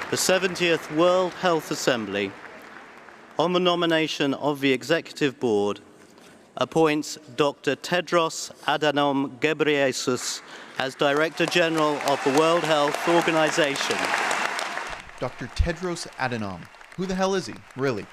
The 70th World Health Assembly, on the nomination of the Executive Board, appoints Dr. Tedros Adhanom Ghebreyesus as Director General of the World Health Organization. Dr. Tedros Adhanom. Who the hell is he, really?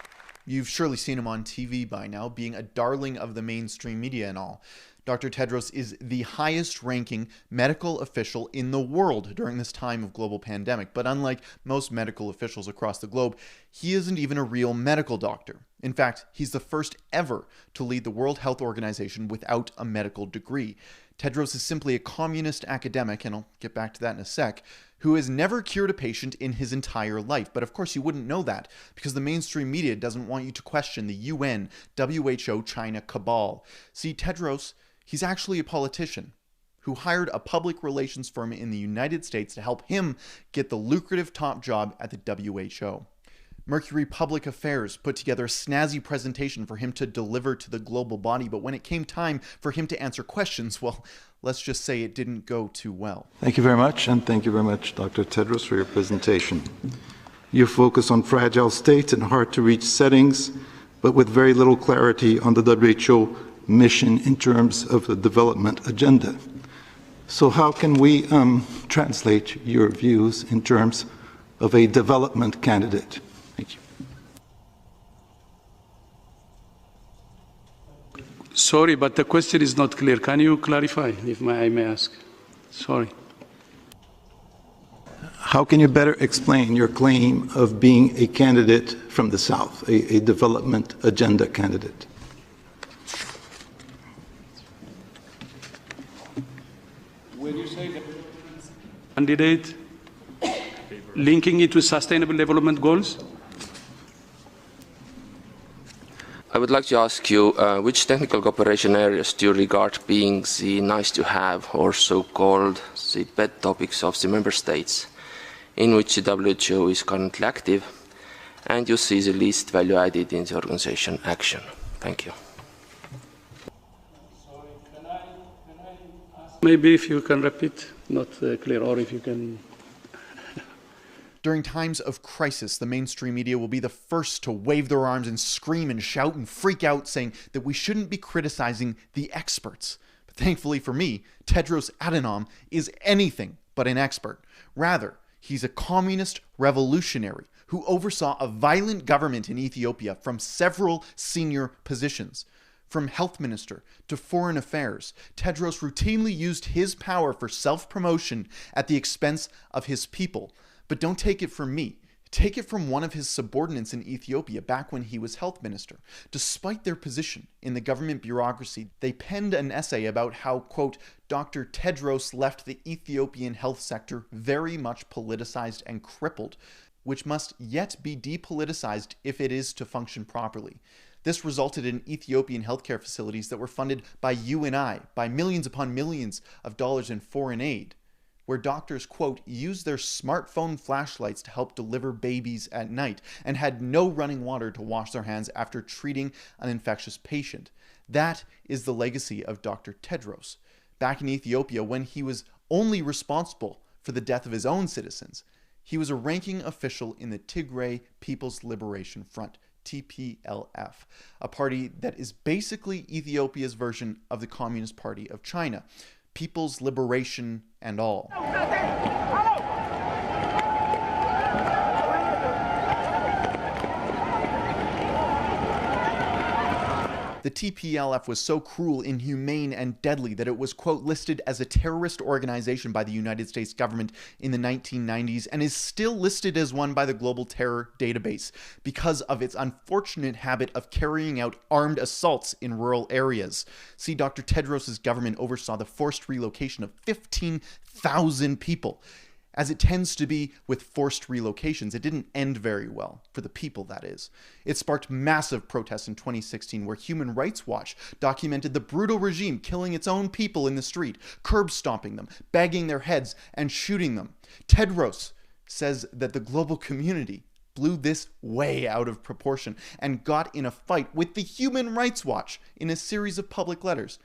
You've surely seen him on TV by now, being a darling of the mainstream media and all. Dr. Tedros is the highest-ranking medical official in the world during this time of global pandemic. But unlike most medical officials across the globe, he isn't even a real medical doctor. In fact, he's the first ever to lead the World Health Organization without a medical degree. Tedros is simply a communist academic, and I'll get back to that in a sec, who has never cured a patient in his entire life. But of course you wouldn't know that, because the mainstream media doesn't want you to question the UN, WHO, China cabal. See, Tedros, he's actually a politician who hired a public relations firm in the United States to help him get the lucrative top job at the WHO. Mercury Public Affairs put together a snazzy presentation for him to deliver to the global body, but when it came time for him to answer questions, well, let's just say it didn't go too well. Thank you very much, and thank you very much, Dr. Tedros, for your presentation. You focus on fragile states and hard-to-reach settings, but with very little clarity on the WHO mission in terms of the development agenda. So how can we translate your views in terms of a development candidate? Thank you. Sorry, but the question is not clear. Can you clarify, if I may ask? Sorry. How can you better explain your claim of being a candidate from the South, a development agenda candidate? When you say candidate, linking it to sustainable development goals? I would like to ask you, which technical cooperation areas do you regard being the nice-to-have or so-called the pet topics of the member states in which the WHO is currently active, and you see the least value added in the organization action? Thank you. Sorry, can I ask? Maybe if you can repeat, not clear, or if you can. During times of crisis, the mainstream media will be the first to wave their arms and scream and shout and freak out, saying that we shouldn't be criticizing the experts. But thankfully for me, Tedros Adhanom is anything but an expert. Rather, he's a communist revolutionary who oversaw a violent government in Ethiopia from several senior positions. From health minister to foreign affairs, Tedros routinely used his power for self-promotion at the expense of his people. But don't take it from me. Take it from one of his subordinates in Ethiopia back when he was health minister. Despite their position in the government bureaucracy, they penned an essay about how, quote, Dr. Tedros left the Ethiopian health sector very much politicized and crippled, which must yet be depoliticized if it is to function properly. This resulted in Ethiopian healthcare facilities that were funded by you and I, by millions upon millions of dollars in foreign aid, where doctors, quote, used their smartphone flashlights to help deliver babies at night and had no running water to wash their hands after treating an infectious patient. That is the legacy of Dr. Tedros. Back in Ethiopia, when he was only responsible for the death of his own citizens, he was a ranking official in the Tigray People's Liberation Front, TPLF, a party that is basically Ethiopia's version of the Communist Party of China. People's liberation and all. The TPLF was so cruel, inhumane, and deadly that it was, quote, listed as a terrorist organization by the United States government in the 1990s and is still listed as one by the Global Terror Database because of its unfortunate habit of carrying out armed assaults in rural areas. See, Dr. Tedros' government oversaw the forced relocation of 15,000 people. As it tends to be with forced relocations, it didn't end very well, for the people, that is. It sparked massive protests in 2016, where Human Rights Watch documented the brutal regime killing its own people in the street, curb stomping them, bagging their heads, and shooting them. Tedros says that the global community blew this way out of proportion and got in a fight with the Human Rights Watch in a series of public letters.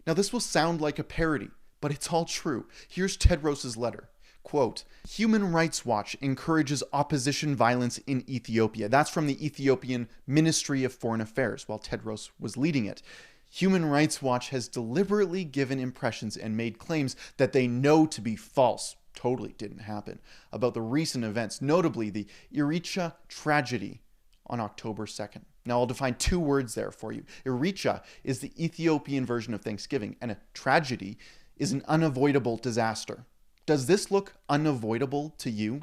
Now, this will sound like a parody, but it's all true. Here's Tedros' letter. quote, Human Rights Watch encourages opposition violence in Ethiopia. That's from the Ethiopian Ministry of Foreign Affairs, while Tedros was leading it. Human Rights Watch has deliberately given impressions and made claims that they know to be false, totally didn't happen, about the recent events, notably the Eritrea tragedy on October 2nd. Now, I'll define two words there for you. Eritrea is the Ethiopian version of Thanksgiving, and a tragedy is an unavoidable disaster. Does this look unavoidable to you?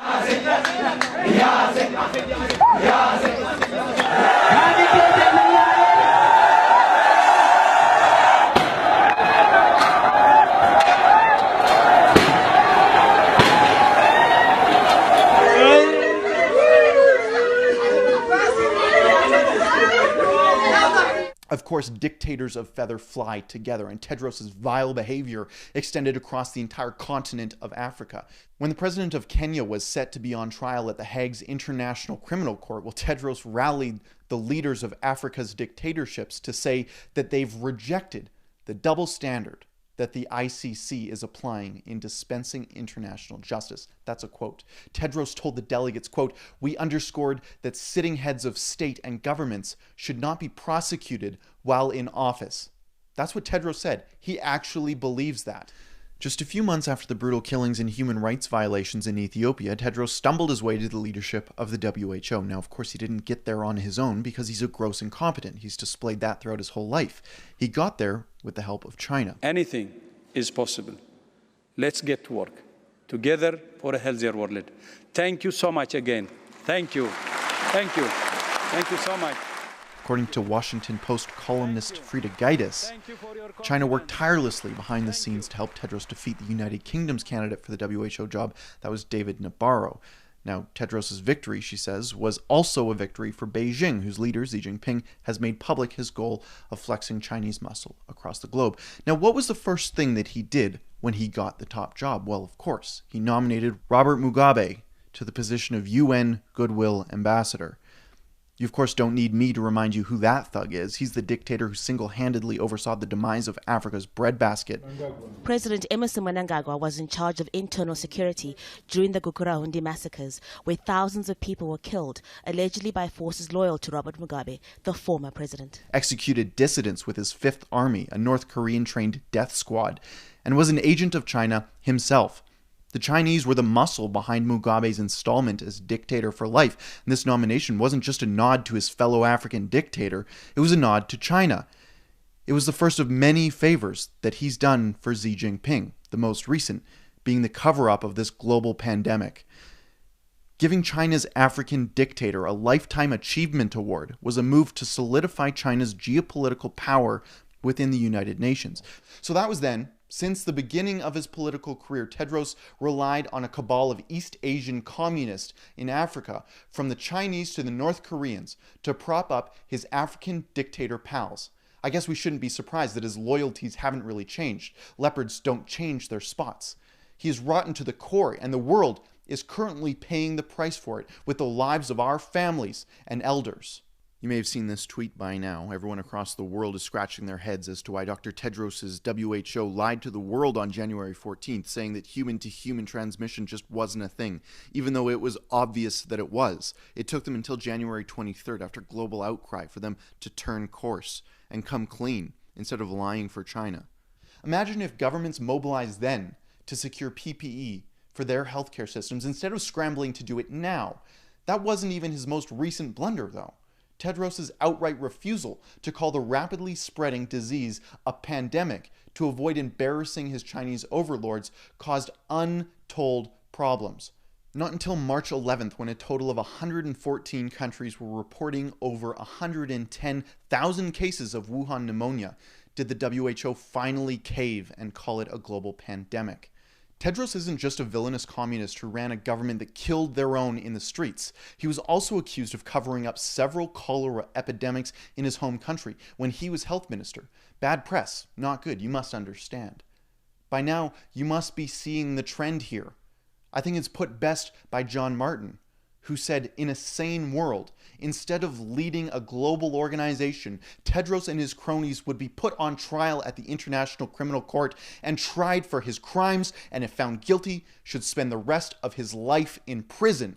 Of course, dictators of feather fly together, and Tedros' vile behavior extended across the entire continent of Africa. When the president of Kenya was set to be on trial at the Hague's International Criminal Court, well, Tedros rallied the leaders of Africa's dictatorships to say that they've rejected the double standard that the ICC is applying in dispensing international justice. That's a quote. Tedros told the delegates, quote, we underscored that sitting heads of state and governments should not be prosecuted while in office. That's what Tedros said. He actually believes that. Just a few months after the brutal killings and human rights violations in Ethiopia, Tedros stumbled his way to the leadership of the WHO. Now, of course, he didn't get there on his own because he's a gross incompetent. He's displayed that throughout his whole life. He got there with the help of China. Anything is possible. Let's get to work together for a healthier world. Thank you so much again. Thank you. Thank you. Thank you so much. According to Washington Post columnist Frida Gaitis, China worked tirelessly behind the scenes to help Tedros defeat the United Kingdom's candidate for the WHO job. That was David Nabarro. Now, Tedros' victory, she says, was also a victory for Beijing, whose leader, Xi Jinping, has made public his goal of flexing Chinese muscle across the globe. Now, what was the first thing that he did when he got the top job? Well, of course, he nominated Robert Mugabe to the position of UN Goodwill Ambassador. You, of course, don't need me to remind you who that thug is. He's the dictator who single-handedly oversaw the demise of Africa's breadbasket. President Emerson Mnangagwa was in charge of internal security during the Gukurahundi massacres, where thousands of people were killed, allegedly by forces loyal to Robert Mugabe, the former president. Executed dissidents with his Fifth Army, a North Korean-trained death squad, and was an agent of China himself. The Chinese were the muscle behind Mugabe's installment as dictator for life, and this nomination wasn't just a nod to his fellow African dictator, it was a nod to China. It was the first of many favors that he's done for Xi Jinping, the most recent being the cover-up of this global pandemic. Giving China's African dictator a Lifetime Achievement Award was a move to solidify China's geopolitical power within the United Nations. So that was then. Since the beginning of his political career, Tedros relied on a cabal of East Asian communists in Africa, from the Chinese to the North Koreans, to prop up his African dictator pals. I guess we shouldn't be surprised that his loyalties haven't really changed. Leopards don't change their spots. He is rotten to the core, and the world is currently paying the price for it with the lives of our families and elders. You may have seen this tweet by now. Everyone across the world is scratching their heads as to why Dr. Tedros' WHO lied to the world on January 14th, saying that human-to-human transmission just wasn't a thing, even though it was obvious that it was. It took them until January 23rd, after global outcry, for them to turn course and come clean, instead of lying for China. Imagine if governments mobilized then to secure PPE for their healthcare systems, instead of scrambling to do it now. That wasn't even his most recent blunder, though. Tedros' outright refusal to call the rapidly spreading disease a pandemic to avoid embarrassing his Chinese overlords caused untold problems. Not until March 11th, when a total of 114 countries were reporting over 110,000 cases of Wuhan pneumonia, did the WHO finally cave and call it a global pandemic. Tedros isn't just a villainous communist who ran a government that killed their own in the streets. He was also accused of covering up several cholera epidemics in his home country when he was health minister. Bad press, not good, you must understand. By now, you must be seeing the trend here. I think it's put best by John Martin, who said, in a sane world, instead of leading a global organization, Tedros and his cronies would be put on trial at the International Criminal Court and tried for his crimes, and if found guilty, should spend the rest of his life in prison.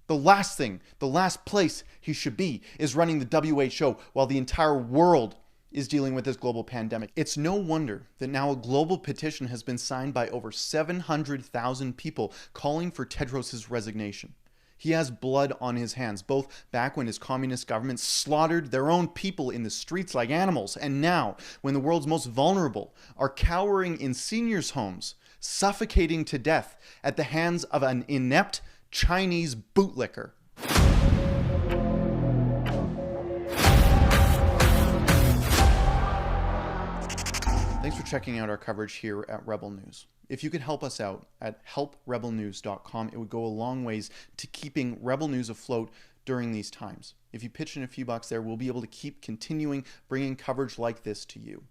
The last place he should be is running the WHO while the entire world is dealing with this global pandemic. It's no wonder that now a global petition has been signed by over 700,000 people calling for Tedros' resignation. He has blood on his hands, both back when his communist government slaughtered their own people in the streets like animals, and now when the world's most vulnerable are cowering in seniors' homes, suffocating to death at the hands of an inept Chinese bootlicker. Thanks for checking out our coverage here at Rebel News. If you could help us out at helprebelnews.com, it would go a long ways to keeping Rebel News afloat during these times. If you pitch in a few bucks there, we'll be able to keep continuing bringing coverage like this to you.